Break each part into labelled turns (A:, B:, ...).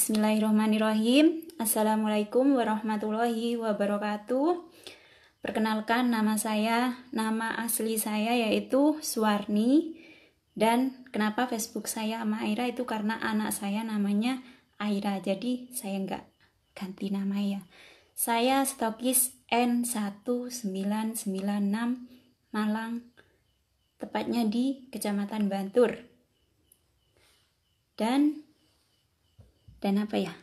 A: Bismillahirrahmanirrahim. Assalamualaikum warahmatullahi wabarakatuh. Perkenalkan, nama asli saya yaitu Suwarni. Dan kenapa Facebook saya sama Aira itu karena anak saya namanya Aira. Jadi saya nggak ganti nama ya. Saya stokis N1996 Malang, tepatnya di Kecamatan Bantur. Dan apa ya?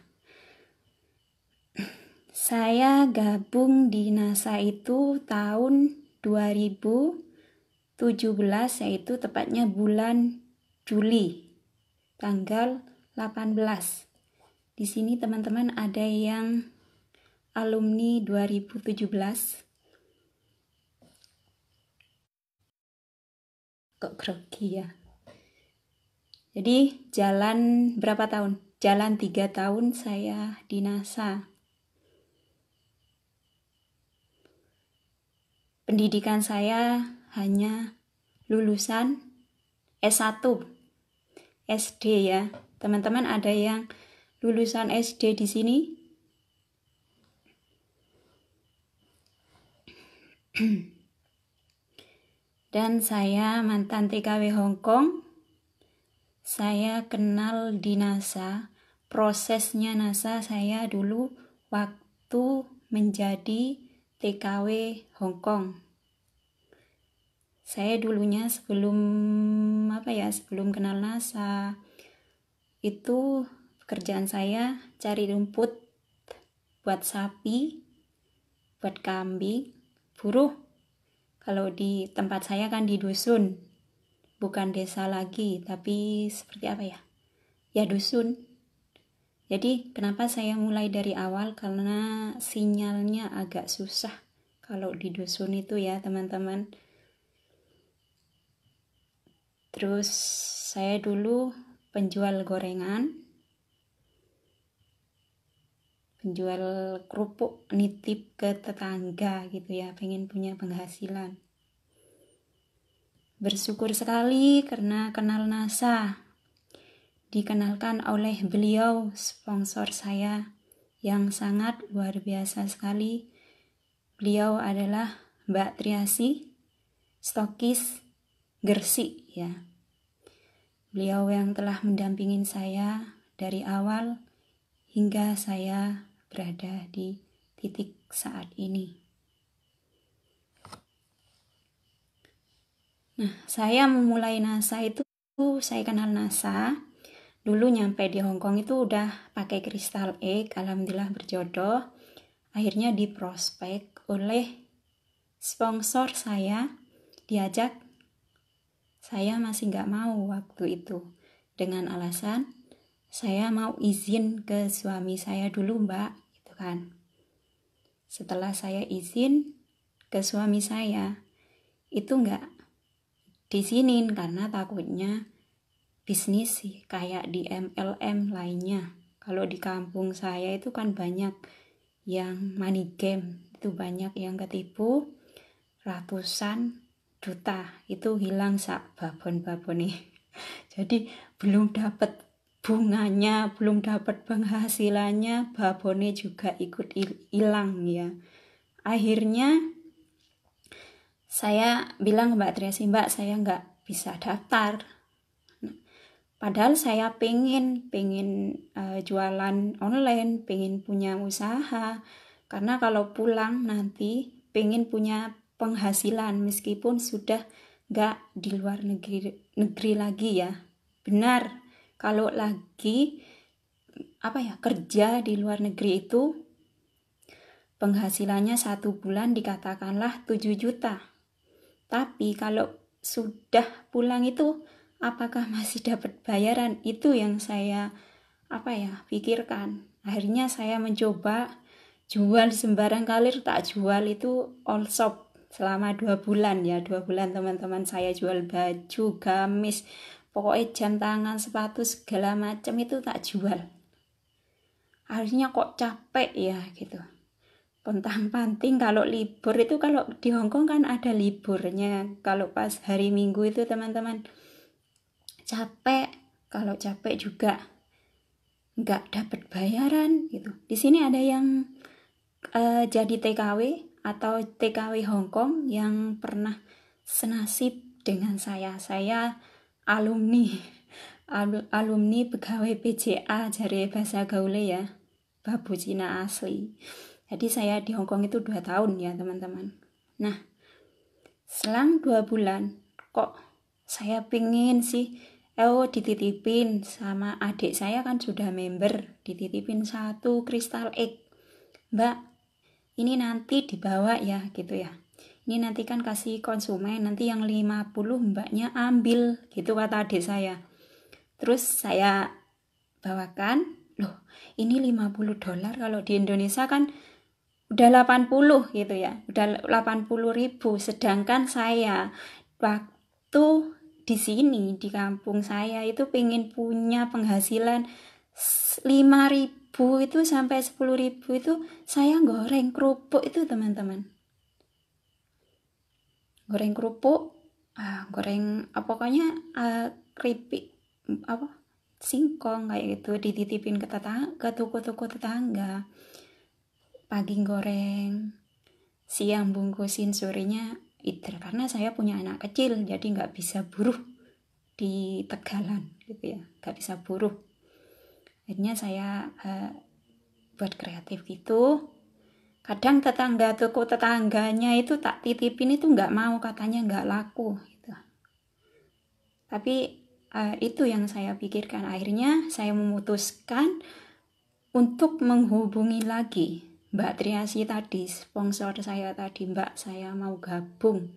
A: Saya gabung di NASA itu tahun 2017, yaitu tepatnya bulan Juli, tanggal 18. Di sini teman-teman ada yang alumni 2017. Kok grogi ya? Jadi jalan berapa tahun? Jalan 3 tahun saya di NASA. Pendidikan saya hanya lulusan S1, SD ya. Teman-teman ada yang lulusan SD di sini? Dan saya mantan TKW Hong Kong. Saya kenal di NASA. Prosesnya NASA saya dulu waktu menjadi TKW Hong Kong. Saya dulunya sebelum kenal NASA itu pekerjaan saya cari rumput buat sapi, buat kambing, buruh. Kalau di tempat saya kan di dusun, bukan desa lagi, tapi seperti apa ya? Ya dusun. Jadi kenapa saya mulai dari awal? Karena sinyalnya agak susah kalau di dusun itu ya teman-teman. Terus saya dulu penjual gorengan, penjual kerupuk, nitip ke tetangga gitu ya, pengen punya penghasilan. Bersyukur sekali karena kenal NASA. Dikenalkan oleh beliau, sponsor saya yang sangat luar biasa sekali. Beliau adalah Mbak Triasi, stokis Gresik ya. Beliau yang telah mendampingin saya dari awal hingga saya berada di titik saat ini. Nah, saya memulai NASA itu, saya kenal NASA. Dulu nyampe di Hong Kong itu udah pakai Crystal Egg, alhamdulillah berjodoh. Akhirnya diprospek oleh sponsor saya, diajak. Saya masih nggak mau waktu itu, dengan alasan saya mau izin ke suami saya dulu mbak, gitu kan. Setelah saya izin ke suami saya, itu nggak disinin karena takutnya bisnis sih kayak di MLM lainnya. Kalau di kampung saya itu kan banyak yang money game, itu banyak yang ketipu ratusan juta, itu hilang sak babon-babon nih. Jadi belum dapat bunganya, belum dapat penghasilannya, babonnya juga ikut hilang ya. Akhirnya saya bilang ke Mbak Triasi, Mbak saya nggak bisa daftar. Padahal saya pengen jualan online, pengen punya usaha. Karena kalau pulang nanti pengen punya penghasilan meskipun sudah nggak di luar negeri lagi ya. Benar, kalau lagi kerja di luar negeri itu penghasilannya 1 bulan dikatakanlah 7 juta. Tapi kalau sudah pulang itu apakah masih dapat bayaran? Itu yang saya pikirkan. Akhirnya saya mencoba jual sembarang kalir, tak jual itu all shop selama 2 bulan ya. 2 bulan teman-teman saya jual baju, gamis, pokoknya jam tangan, sepatu segala macam itu tak jual. Akhirnya kok capek ya gitu. Pontang-panting kalau libur itu, kalau di Hong Kong kan ada liburnya. Kalau pas hari Minggu itu teman-teman capek, kalau capek juga nggak dapat bayaran gitu. Di sini ada yang jadi TKW atau TKW Hongkong yang pernah senasib dengan saya. Saya alumni pegawai PJA dari bahasa gaule ya, babu Cina asli. Jadi saya di Hongkong itu 2 tahun ya teman-teman. Nah, selang 2 bulan kok saya pingin sih dititipin sama adik saya, kan sudah member, dititipin 1 Crystal Egg. Mbak, ini nanti dibawa ya gitu ya. Ini nanti kan kasih konsumen, nanti yang 50 mbaknya ambil gitu kata adik saya. Terus saya bawakan, loh ini $50, kalau di Indonesia kan udah 80 gitu ya, udah 80.000. Sedangkan saya waktu di sini di kampung saya itu pengen punya penghasilan 5.000 itu sampai 10.000 itu saya goreng kerupuk itu teman-teman. Goreng kerupuk, goreng pokoknya keripik singkong kayak gitu, dititipin ke toko-toko tetangga. Pagi goreng, siang bungkusin, sorenya idar, karena saya punya anak kecil jadi nggak bisa buruh di Tegalan gitu ya, nggak bisa buruh. Akhirnya saya buat kreatif gitu. Kadang toko tetangganya itu tak titipin itu nggak mau, katanya nggak laku gitu. Tapi itu yang saya pikirkan. Akhirnya saya memutuskan untuk menghubungi lagi Mbak Triasi tadi, sponsor saya tadi. Mbak, saya mau gabung.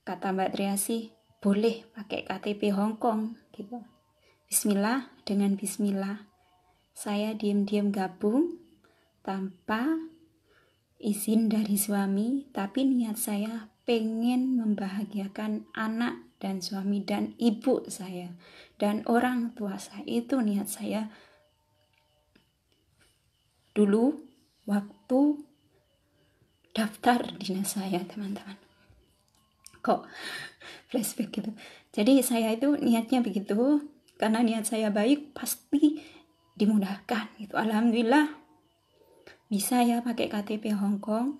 A: Kata Mbak Triasi, boleh pakai KTP Hongkong gitu. Bismillah, dengan bismillah saya diam-diam gabung tanpa izin dari suami, tapi niat saya pengen membahagiakan anak dan suami dan ibu saya dan orang tua saya. Itu niat saya dulu waktu daftar dinas saya teman-teman. Kok flashback gitu. Jadi saya itu niatnya begitu, karena niat saya baik pasti dimudahkan gitu. Alhamdulillah bisa ya pakai KTP Hongkong.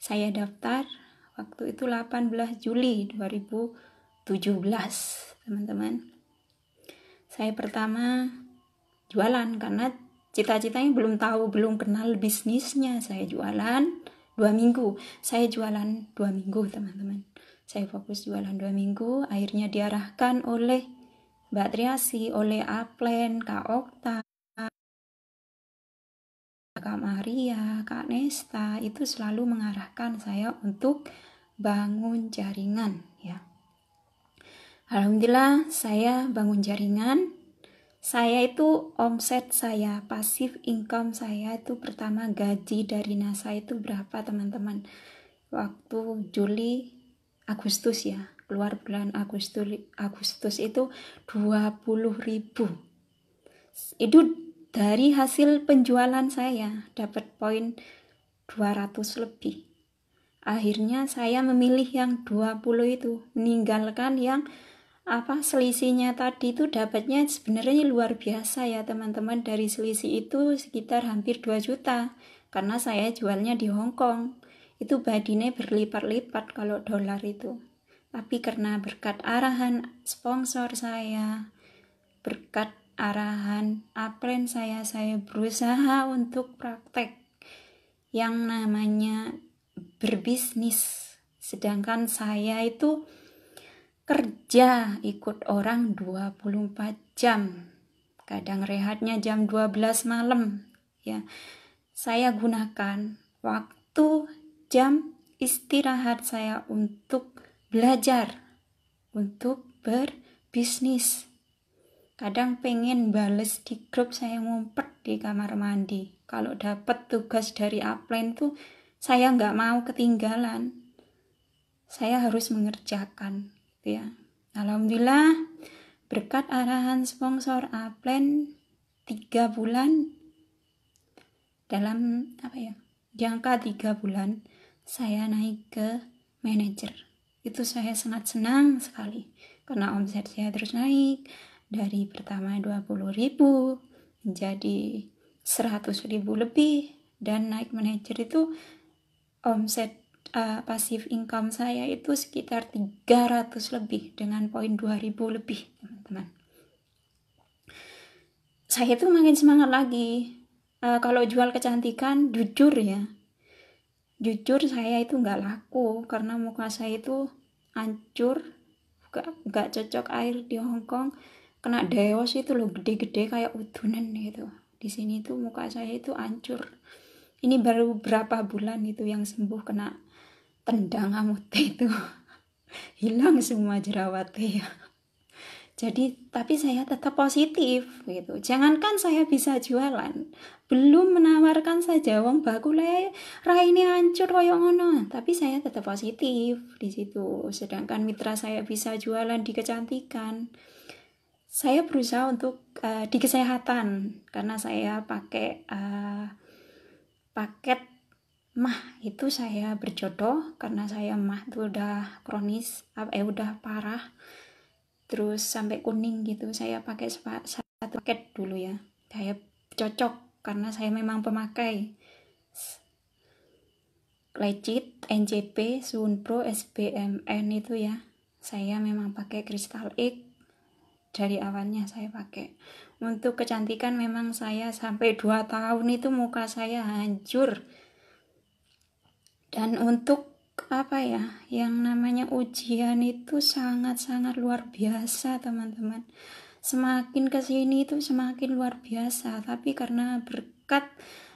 A: Saya daftar waktu itu 18 Juli 2017 teman-teman. Saya pertama jualan karena cita-citanya belum tahu, belum kenal bisnisnya. Saya jualan 2 minggu. Saya jualan 2 minggu teman-teman. Saya fokus jualan 2 minggu. Akhirnya diarahkan oleh Mbak Triasi, oleh Aplen, Kak Okta, Kak Maria, Kak Nesta, itu selalu mengarahkan saya untuk bangun jaringan ya. Alhamdulillah saya bangun jaringan. Saya itu omset saya, pasif income saya itu pertama gaji dari NASA itu berapa teman-teman? Waktu Juli, Agustus ya, keluar bulan Agustus itu 20.000. Itu dari hasil penjualan saya, dapat poin 200 lebih. Akhirnya saya memilih yang 20 itu, meninggalkan yang selisihnya tadi itu dapatnya sebenarnya luar biasa ya teman-teman. Dari selisih itu sekitar hampir 2 juta karena saya jualnya di Hongkong. Itu badine berlipat-lipat kalau dolar itu. Tapi karena berkat arahan sponsor saya, berkat arahan Aplen saya berusaha untuk praktek yang namanya berbisnis. Sedangkan saya itu kerja ikut orang 24 jam. Kadang rehatnya jam 12 malam ya. Saya gunakan waktu jam istirahat saya untuk belajar, untuk berbisnis. Kadang pengen bales di grup, saya ngumpet di kamar mandi. Kalau dapat tugas dari Aplen tuh saya nggak mau ketinggalan. Saya harus mengerjakan ya. Alhamdulillah berkat arahan sponsor Aplen 3 bulan, dalam jangka 3 bulan saya naik ke manajer. Itu saya sangat senang sekali karena omset saya terus naik dari pertama 20.000, menjadi 100.000 lebih, dan naik manajer itu omset pasif income saya itu sekitar 300 lebih dengan poin 2000 lebih, teman-teman. Saya itu makin semangat lagi. Kalau jual kecantikan, jujur saya itu nggak laku karena muka saya itu hancur, nggak cocok air di Hongkong, kena deos itu loh, gede-gede kayak udunan gitu. Di sini tuh muka saya itu hancur. Ini baru berapa bulan itu yang sembuh, kena tendang amute itu hilang semua jerawatnya. Jadi tapi saya tetap positif gitu. Jangankan saya bisa jualan, belum menawarkan saja wong bakule raine hancur koyo ngono, tapi saya tetap positif di situ. Sedangkan mitra saya bisa jualan di kecantikan. Saya berusaha untuk di kesehatan karena saya pakai paket mah itu. Saya berjodoh karena saya mah itu udah kronis, udah parah, terus sampai kuning gitu. Saya pakai satu paket dulu ya, saya cocok karena saya memang pemakai Lecit, NCP, Sunpro, SBMN itu ya. Saya memang pakai Crystal X dari awalnya saya pakai. Untuk kecantikan memang saya sampai 2 tahun itu muka saya hancur. Dan untuk yang namanya ujian itu sangat-sangat luar biasa, teman-teman. Semakin kesini itu semakin luar biasa, tapi karena berkat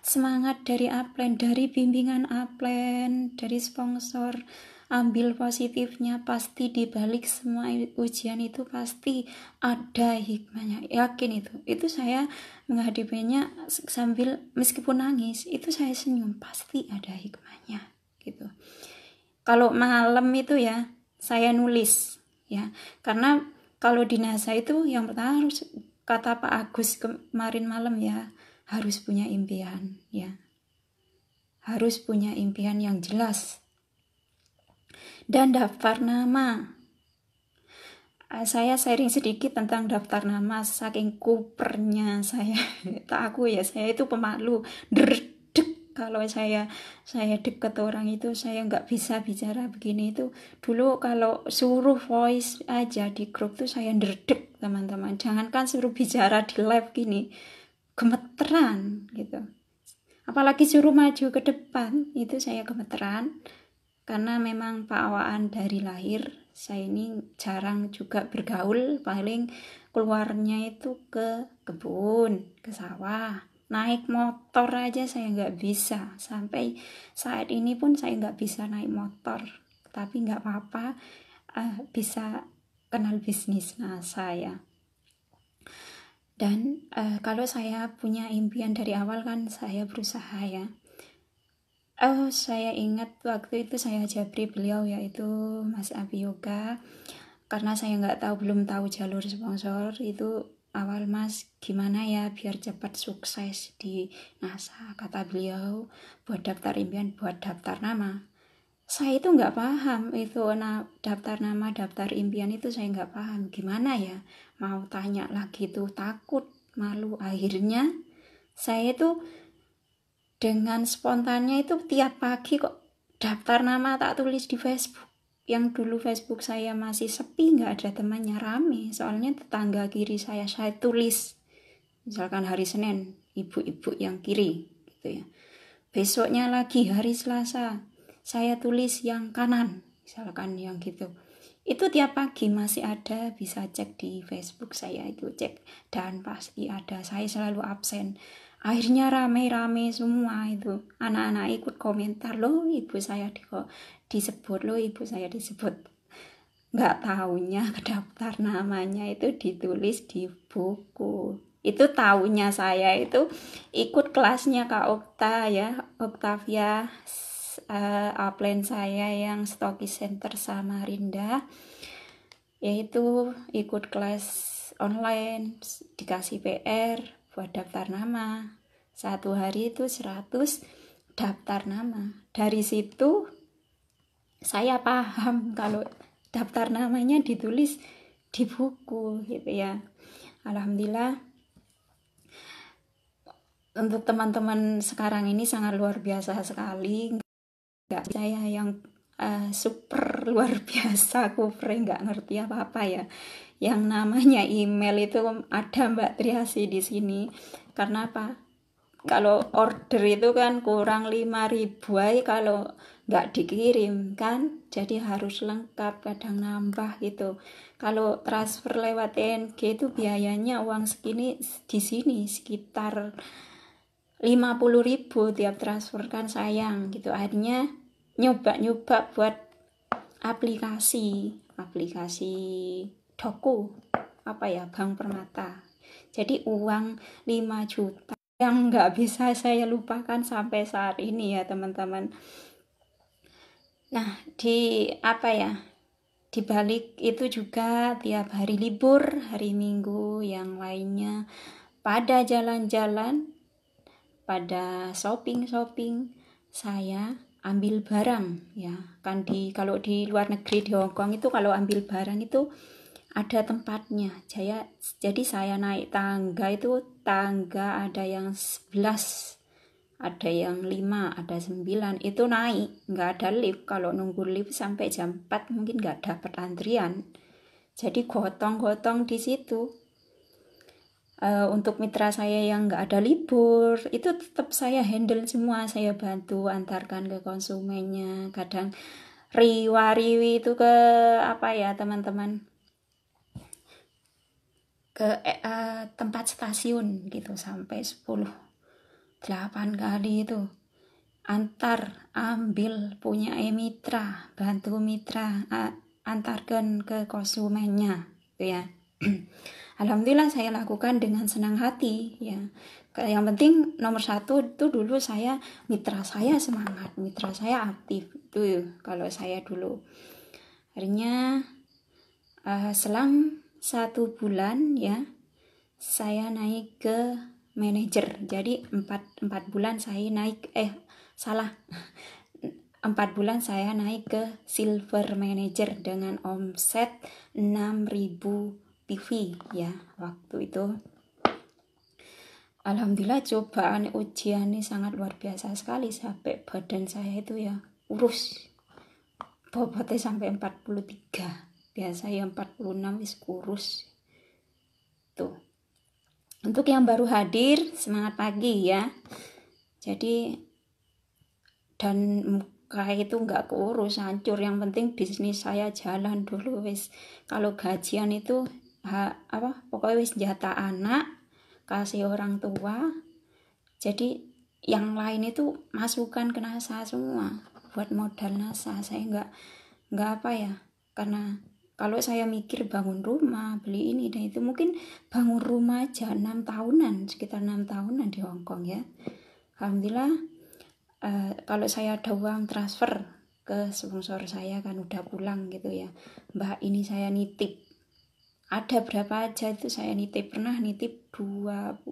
A: semangat dari upline, dari bimbingan upline, dari sponsor, ambil positifnya, pasti di balik semua ujian itu pasti ada hikmahnya. Yakin itu saya menghadapinya sambil meskipun nangis, itu saya senyum, pasti ada hikmahnya gitu. Kalau malam itu ya saya nulis ya, karena kalau di NASA itu yang pertama harus, kata Pak Agus kemarin malam ya, harus punya impian ya, harus punya impian yang jelas. Dan daftar nama, saya sharing sedikit tentang daftar nama. Saking kupernya saya saya itu pemalu, kalau saya deket orang itu saya nggak bisa bicara begini. Itu dulu kalau suruh voice aja di grup tuh saya ndredeg, teman-teman. Jangankan suruh bicara di live gini, gemeteran gitu. Apalagi suruh maju ke depan, itu saya gemeteran. Karena memang pawaan dari lahir, saya ini jarang juga bergaul, paling keluarnya itu ke kebun, ke sawah. Naik motor aja saya nggak bisa, sampai saat ini pun saya nggak bisa naik motor, tapi nggak apa-apa, bisa kenal bisnis saya. Dan kalau saya punya impian dari awal kan saya berusaha ya. Saya ingat waktu itu saya japri beliau yaitu Mas Abi Yoga, karena saya belum tahu jalur sponsor itu. Awal Mas, gimana ya biar cepat sukses di NASA? Kata beliau, buat daftar impian, buat daftar nama. Saya itu nggak paham itu daftar nama, daftar impian itu saya nggak paham. Gimana ya? Mau tanya lagi tuh takut, malu. Akhirnya saya itu dengan spontannya itu tiap pagi kok daftar nama tak tulis di Facebook. Yang dulu Facebook saya masih sepi, nggak ada temannya, rame. Soalnya tetangga kiri saya tulis. Misalkan hari Senin, ibu-ibu yang kiri gitu ya. Besoknya lagi hari Selasa, saya tulis yang kanan, misalkan yang gitu. Itu tiap pagi masih ada, bisa cek di Facebook saya itu, cek dan pasti ada. Saya selalu absen. Akhirnya rame-rame semua itu, anak-anak ikut komentar, loh ibu saya disebut, loh ibu saya disebut. Nggak taunya daftar namanya itu ditulis di buku. Itu taunya saya itu ikut kelasnya Kak Okta ya, Oktavia, upline saya yang Stokis Center Samarinda, yaitu ikut kelas online, dikasih PR buat daftar nama. Satu hari itu 100 daftar nama. Dari situ saya paham kalau daftar namanya ditulis di buku gitu ya. Alhamdulillah untuk teman-teman sekarang ini sangat luar biasa sekali. Nggak saya yang super luar biasa, nggak ngerti apa-apa ya. Yang namanya email itu ada Mbak Triasi di sini. Karena apa? Kalau order itu kan kurang 5.000 aja kalau nggak dikirim kan, jadi harus lengkap, kadang nambah gitu. Kalau transfer lewat TNG itu biayanya uang segini di sini sekitar 50.000 tiap transfer, kan sayang gitu. Akhirnya nyoba buat aplikasi Doku, Bank Permata. Jadi uang 5 juta yang nggak bisa saya lupakan sampai saat ini ya teman-teman. Nah, di balik itu juga tiap hari libur, hari Minggu yang lainnya pada jalan-jalan, pada shopping, saya ambil barang ya. Kan kalau di luar negeri, di Hongkong itu kalau ambil barang itu ada tempatnya. Jadi saya naik tangga itu, tangga ada yang 11, ada yang 5, ada 9, itu naik, nggak ada lift. Kalau nunggu lift sampai jam 4 mungkin nggak dapat antrian, jadi gotong-gotong di situ. Untuk mitra saya yang nggak ada libur itu tetap saya handle semua, saya bantu antarkan ke konsumennya. Kadang riwa-riwi itu ke teman-teman, ke tempat stasiun gitu, sampai 8 kali itu antar ambil punya mitra, bantu mitra antarkan ke konsumennya gitu ya. Alhamdulillah saya lakukan dengan senang hati ya. Yang penting nomor 1 itu dulu saya, mitra saya semangat, mitra saya aktif itu kalau saya dulu. Akhirnya selang 1 bulan ya, saya naik ke manajer. Jadi 4 bulan saya naik 4 bulan saya naik ke silver manager dengan omset 6.000 PV ya waktu itu. Alhamdulillah cobaan ujian ini sangat luar biasa sekali, sampai badan saya itu ya urus, bobotnya sampai 43, biasa ya 46 wis kurus tuh. Untuk yang baru hadir, semangat pagi ya. Jadi dan muka itu nggak keurus, hancur. Yang penting bisnis saya jalan dulu wis. Kalau gajian itu pokoknya wis jatah anak, kasih orang tua. Jadi yang lain itu masukkan ke NASA semua buat modal NASA. Saya nggak karena kalau saya mikir bangun rumah, beli ini dan itu, mungkin bangun rumah aja 6 tahunan, sekitar 6 tahunan di Hongkong ya. Alhamdulillah kalau saya ada uang transfer ke sponsor saya kan udah pulang gitu ya. Mbak, ini saya nitip. Ada berapa aja itu saya nitip. Pernah nitip 21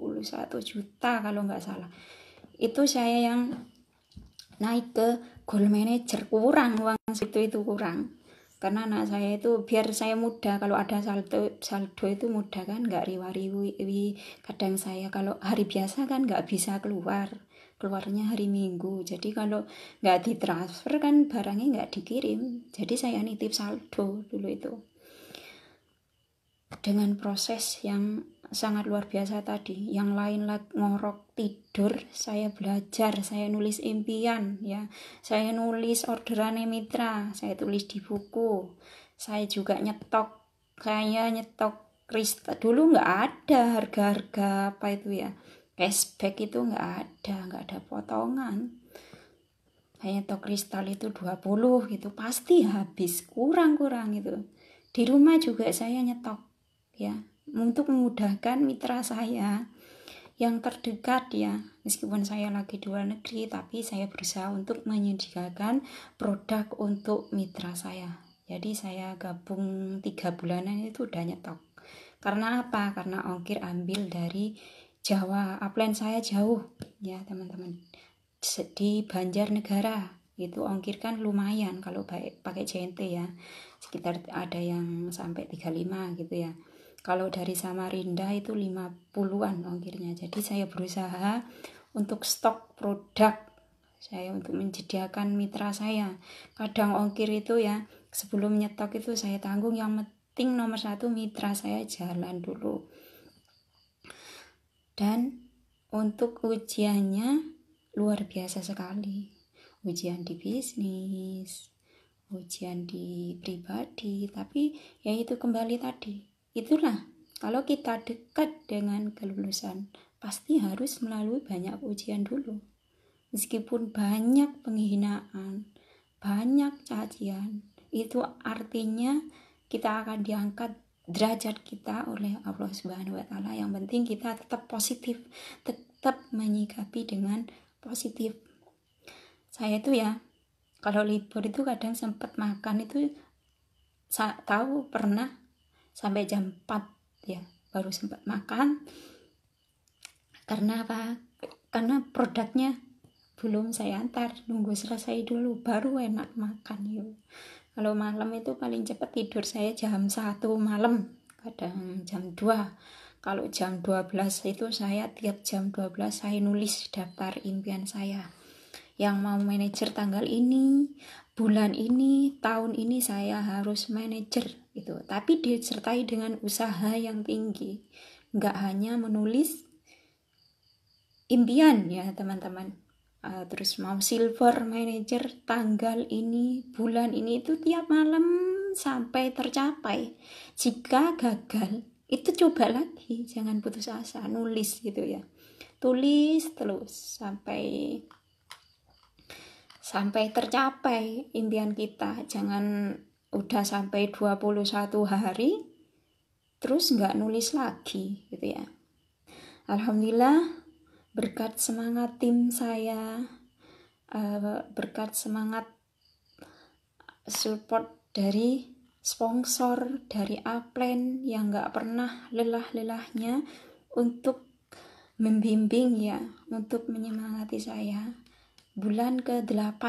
A: juta kalau nggak salah. Itu saya yang naik ke gold manager, kurang uang itu kurang. Karena anak saya itu biar saya mudah, kalau ada saldo itu mudah kan, nggak riwa-riwi. Kadang saya kalau hari biasa kan nggak bisa keluarnya hari Minggu, jadi kalau nggak ditransfer kan barangnya nggak dikirim, jadi saya nitip saldo dulu itu. Dengan proses yang sangat luar biasa tadi, yang lain ngorok tidur, saya belajar, saya nulis impian ya, saya nulis orderan mitra, saya tulis di buku, saya juga nyetok kristal. Dulu nggak ada harga-harga cashback itu nggak ada potongan. Saya nyetok kristal itu 20 gitu, pasti habis, kurang itu. Di rumah juga saya nyetok ya, untuk memudahkan mitra saya yang terdekat ya. Meskipun saya lagi di luar negeri, tapi saya berusaha untuk menyediakan produk untuk mitra saya. Jadi saya gabung 3 bulanan itu udah nyetok. Karena apa? Karena ongkir ambil dari Jawa, upline saya jauh ya teman-teman, di Banjarnegara. Itu ongkir kan lumayan kalau pakai JNT ya, sekitar ada yang sampai 35 gitu ya. Kalau dari Samarinda itu 50-an ongkirnya. Jadi saya berusaha untuk stok produk saya, untuk menyediakan mitra saya. Kadang ongkir itu ya sebelum nyetok itu saya tanggung, yang penting nomor satu mitra saya jalan dulu. Dan untuk ujiannya luar biasa sekali, ujian di bisnis, ujian di pribadi. Tapi ya itu kembali tadi, itulah kalau kita dekat dengan kelulusan pasti harus melalui banyak ujian dulu. Meskipun banyak penghinaan, banyak cacian, itu artinya kita akan diangkat derajat kita oleh Allah Subhanahu wa Ta'ala. Yang penting kita tetap positif, tetap menyikapi dengan positif. Saya itu ya kalau libur itu kadang sempat makan itu tahu pernah sampai jam 4 ya baru sempat makan. Karena apa? Karena produknya belum saya antar, nunggu selesai dulu baru enak makan yuk. Kalau malam itu paling cepat tidur saya jam 1 malam, kadang jam 2. Kalau jam 12 itu saya tiap jam 12 saya nulis daftar impian saya. Yang mau manajer tanggal ini, bulan ini, tahun ini saya harus manajer gitu. Tapi disertai dengan usaha yang tinggi. Enggak hanya menulis impian ya teman-teman. Terus mau silver manager tanggal ini, bulan ini, itu tiap malam sampai tercapai. Jika gagal itu coba lagi, jangan putus asa, nulis gitu ya, tulis terus sampai tercapai impian kita. Jangan udah sampai 21 hari terus nggak nulis lagi gitu ya. Alhamdulillah berkat semangat tim saya, berkat semangat support dari sponsor, dari upline yang gak pernah lelah-lelahnya untuk membimbing ya, untuk menyemangati saya. Bulan ke-8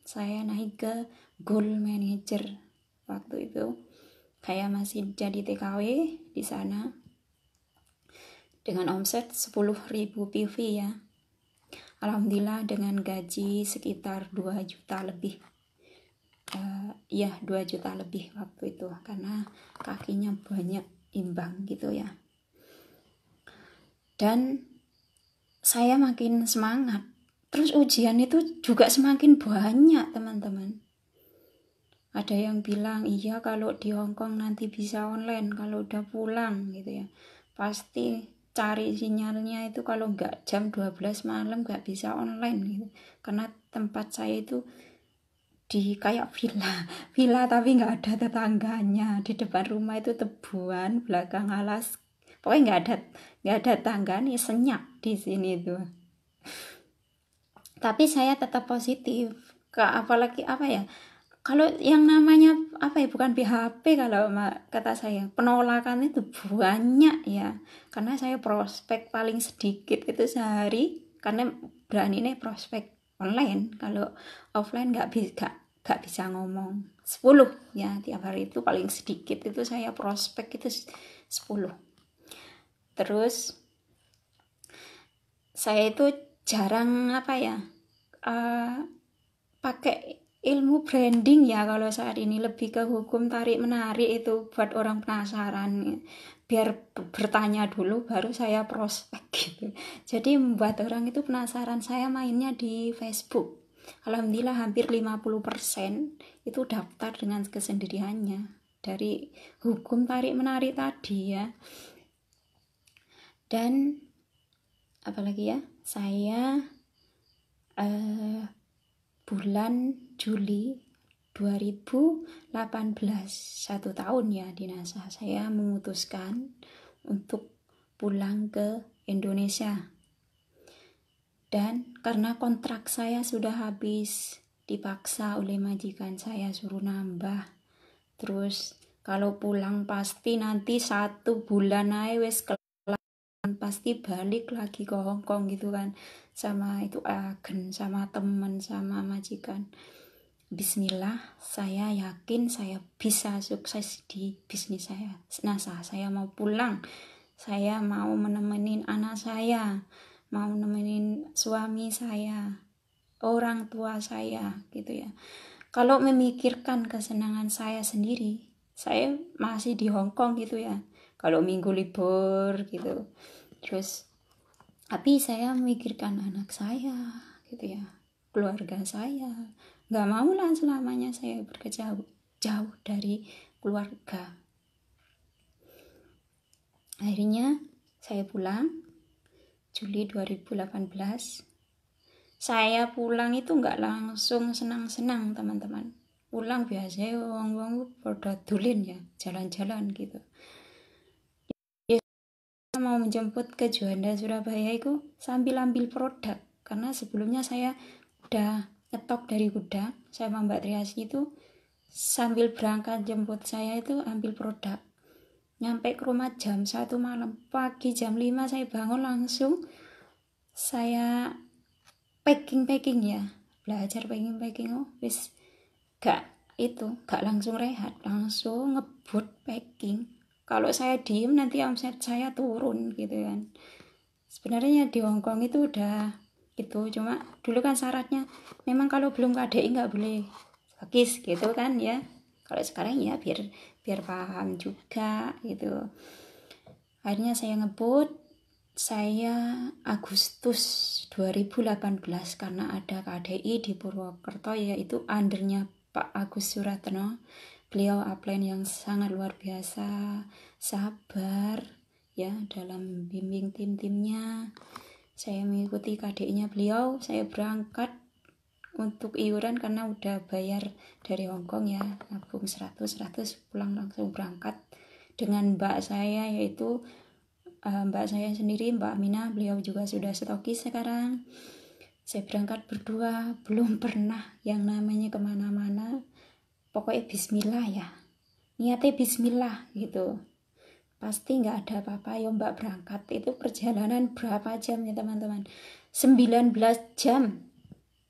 A: saya naik ke gold manager. Waktu itu saya masih jadi TKW di sana dengan omset 10.000 PV ya. Alhamdulillah dengan gaji sekitar 2 juta lebih. 2 juta lebih waktu itu, karena kakinya banyak imbang gitu ya. Dan saya makin semangat. Terus ujian itu juga semakin banyak teman-teman. Ada yang bilang iya kalau di Hongkong nanti bisa online kalau udah pulang gitu ya. Pasti cari sinyalnya itu kalau nggak jam 12 malam nggak bisa online gitu. Karena tempat saya itu di kayak villa tapi nggak ada tetangganya. Di depan rumah itu tebuan, belakang alas, pokoknya nggak ada tangga nih, senyap di sini tuh. Tapi saya tetap positif, apalagi apa ya, kalau yang namanya apa ya, bukan PHP kalau kata saya, penolakan itu banyak ya. Karena saya prospek paling sedikit itu sehari, karena berani nih prospek online. Kalau offline nggak bisa ngomong 10 ya, tiap hari itu paling sedikit itu saya prospek itu 10. Terus saya itu jarang apa ya, pakai ilmu branding ya kalau saat ini, lebih ke hukum tarik menarik itu buat orang penasaran, biar bertanya dulu baru saya prospek gitu. Jadi membuat orang itu penasaran. Saya mainnya di Facebook. Alhamdulillah hampir 50% itu daftar dengan kesendiriannya dari hukum tarik menarik tadi ya. Dan apalagi ya, saya bulan Juli 2018, 1 tahun ya di NASA, saya memutuskan untuk pulang ke Indonesia. Dan karena kontrak saya sudah habis, dipaksa oleh majikan saya suruh nambah. Terus kalau pulang pasti nanti 1 bulan aja wes pasti balik lagi ke Hongkong gitu kan, sama itu agen, sama teman, sama majikan. Bismillah, saya yakin saya bisa sukses di bisnis saya NASA. Saya mau pulang, saya mau menemenin anak saya, mau nemenin suami saya, orang tua saya gitu ya. Kalau memikirkan kesenangan saya sendiri, saya masih di Hong Kong gitu ya, kalau minggu libur gitu. Terus tapi saya memikirkan anak saya gitu ya, keluarga saya. Nggak mau lah selamanya saya jauh dari keluarga. Akhirnya saya pulang Juli 2018. Saya pulang itu nggak langsung senang-senang teman-teman. Pulang biasanya wong-wong pada dulin ya, jalan-jalan gitu. Mau menjemput ke Juanda Surabaya itu sambil ambil produk, karena sebelumnya saya udah ngetok dari gudang. Saya sama Mbak Triasi itu sambil berangkat jemput saya itu ambil produk. Nyampe ke rumah jam 1 malam. Pagi jam 5 saya bangun langsung saya packing ya, belajar packing wis gak langsung rehat, langsung ngebut packing. Kalau saya diem nanti omset saya turun gitu kan. Sebenarnya di Hongkong itu udah gitu, cuma dulu kan syaratnya memang kalau belum KDI nggak boleh stokis gitu kan ya. Kalau sekarang ya biar paham juga gitu. Akhirnya saya ngebut, saya Agustus 2018 karena ada KDI di Purwokerto, yaitu undernya Pak Agus Suratno. Beliau upline yang sangat luar biasa, sabar ya dalam bimbing tim-timnya. Saya mengikuti KDI-nya beliau, saya berangkat untuk iuran karena udah bayar dari Hongkong ya, nabung 100 pulang langsung berangkat dengan mbak saya, yaitu mbak saya sendiri, Mbak Mina. Beliau juga sudah stokis sekarang. Saya berangkat berdua, belum pernah yang namanya kemana-mana. Pokoknya bismillah ya, niatnya bismillah gitu, pasti nggak ada apa-apa. Ya mbak berangkat itu perjalanan berapa jam ya teman-teman, 19 jam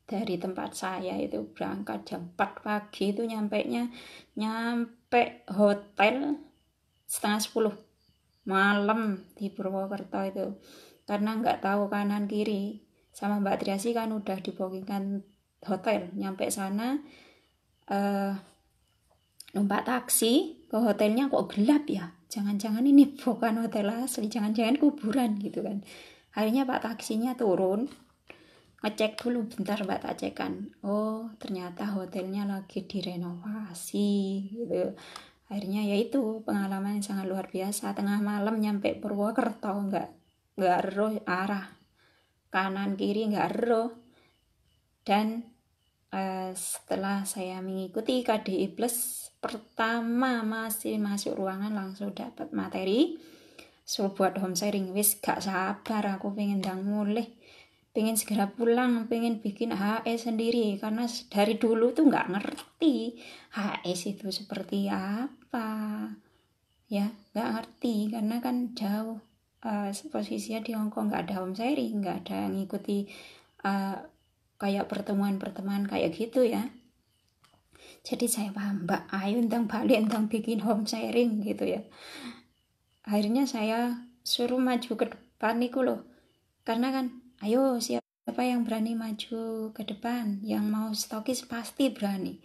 A: dari tempat saya itu. Berangkat jam 4 pagi itu nyampe hotel setengah 10 malam di Purwokerto itu, karena nggak tahu kanan kiri. Sama Mbak Triasi kan udah dibookingkan hotel. Nyampe sana numpak taksi ke hotelnya, kok gelap ya, jangan-jangan ini bukan hotel asli, jangan-jangan kuburan gitu kan. Akhirnya Pak taksinya turun, ngecek dulu bentar, Mbak tak cekan, oh ternyata hotelnya lagi direnovasi gitu. Akhirnya ya itu pengalaman yang sangat luar biasa. Tengah malam nyampe Purwokerto, nggak roh arah kanan kiri, nggak roh. Dan setelah saya mengikuti KDI Plus pertama, masih masuk ruangan langsung dapat materi suruh buat home sharing. Wis gak sabar aku pengen ndang mulih, pengen segera pulang, pengen bikin HS sendiri, karena dari dulu tuh nggak ngerti HS itu seperti apa ya, nggak ngerti karena kan jauh posisinya di Hongkong, nggak ada home sharing, nggak ada ngikuti kayak pertemuan kayak gitu ya. Jadi saya paham, Mbak ayo tentang balik tentang bikin home sharing gitu ya. Akhirnya saya suruh maju ke depan niku loh, karena kan ayo siapa yang berani maju ke depan, yang mau stokis pasti berani.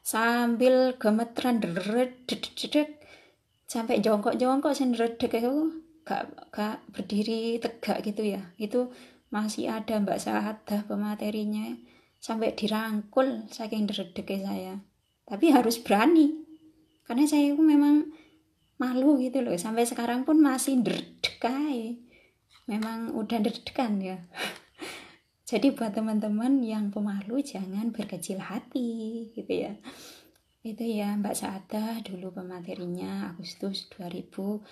A: Sambil gemeteran dedek sampai jongkok sendredek itu gak berdiri tegak gitu ya. Itu masih ada Mbak Sahadah pematerinya, sampai dirangkul saking dredeknya saya. Tapi harus berani, karena saya itu memang malu gitu loh. Sampai sekarang pun masih dredek aja, memang udah deg-degan ya. Jadi buat teman-teman yang pemalu jangan berkecil hati gitu ya. Itu ya Mbak Saada dulu pematerinya Agustus 2018.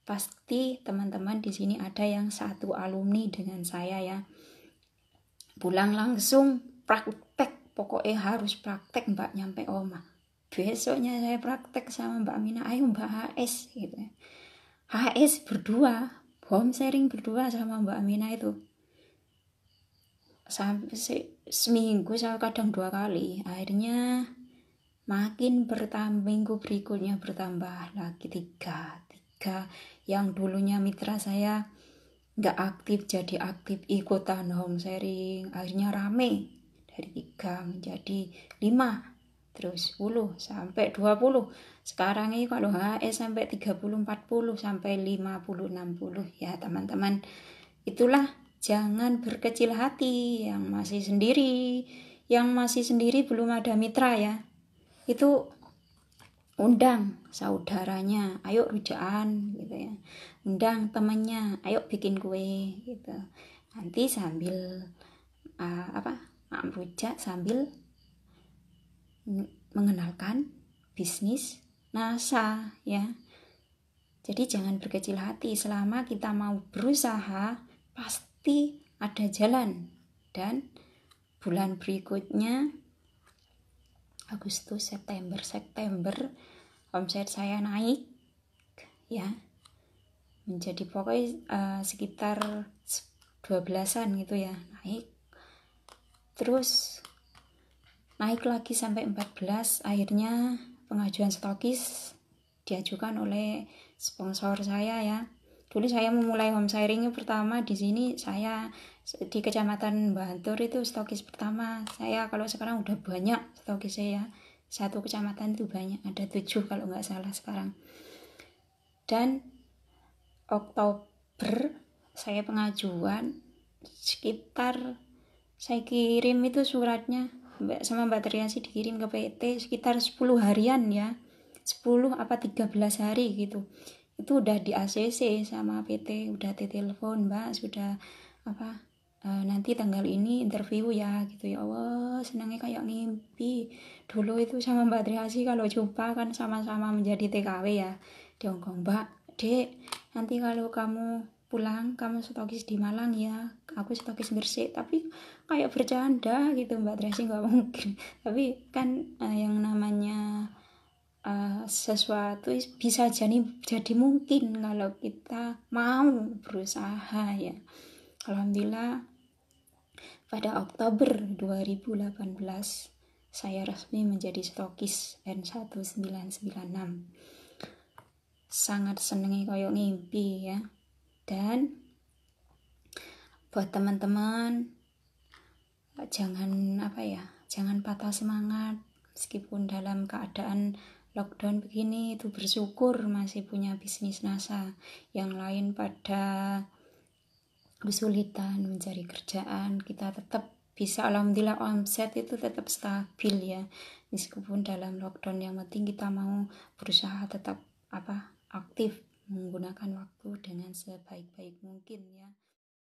A: Pasti teman-teman di sini ada yang satu alumni dengan saya ya. Pulang langsung praktek, pokoknya harus praktek Mbak nyampe oma. Besoknya saya praktek sama Mbak Mina, ayo Mbak HS gitu. HS berdua, home sharing berdua sama Mbak Mina itu. Sampai seminggu saya kadang 2 kali. Akhirnya makin bertambah, minggu berikutnya bertambah lagi 3. Yang dulunya mitra saya nggak aktif jadi aktif, ikutan home sharing, akhirnya rame dari 3 menjadi 5, terus 10 sampai 20. Sekarang ini kalau HS sampai 30, 40 sampai 50, 60 ya teman-teman. Itulah, jangan berkecil hati yang masih sendiri belum ada mitra ya. Itu undang saudaranya, ayo rujakan gitu ya. Undang temannya, ayo bikin kue gitu. Nanti sambil rujak sambil mengenalkan bisnis NASA ya. Jadi jangan berkecil hati, selama kita mau berusaha pasti ada jalan. Dan bulan berikutnya Agustus, September omset saya naik ya, menjadi pokoknya sekitar 12-an gitu ya, naik terus naik lagi sampai 14. Akhirnya pengajuan stokis diajukan oleh sponsor saya ya. Dulu saya memulai home sharing pertama di sini, saya di Kecamatan Bantur itu stokis pertama saya. Kalau sekarang udah banyak stokis saya, satu kecamatan itu banyak, ada 7 kalau nggak salah sekarang. Dan Oktober saya pengajuan, sekitar saya kirim itu suratnya sama Mbak Triasi, dikirim ke PT sekitar 10 harian ya, 10 apa 13 hari gitu. Itu udah di ACC sama PT, udah ditelepon, Mbak sudah nanti tanggal ini interview ya gitu. Ya Allah, senangnya kayak mimpi. Dulu itu sama Mbak Triasi kalau jumpa kan sama-sama menjadi TKW ya di Hongkong. Mbak, Dek, nanti kalau kamu pulang kamu stokis di Malang ya, aku stokis Gresik. Tapi kayak bercanda gitu Mbak Tracy, nggak mungkin. Tapi kan yang namanya sesuatu bisa jadi mungkin kalau kita mau berusaha ya. Alhamdulillah pada Oktober 2018 saya resmi menjadi stokis N1996. Sangat senengi koyo ngimpi ya. Dan buat teman-teman, jangan patah semangat meskipun dalam keadaan lockdown begini. Itu bersyukur masih punya bisnis NASA. Yang lain pada kesulitan mencari kerjaan, kita tetap bisa, alhamdulillah omset itu tetap stabil ya meskipun dalam lockdown. Yang penting kita mau berusaha tetap aktif, menggunakan waktu dengan sebaik-baik mungkin ya.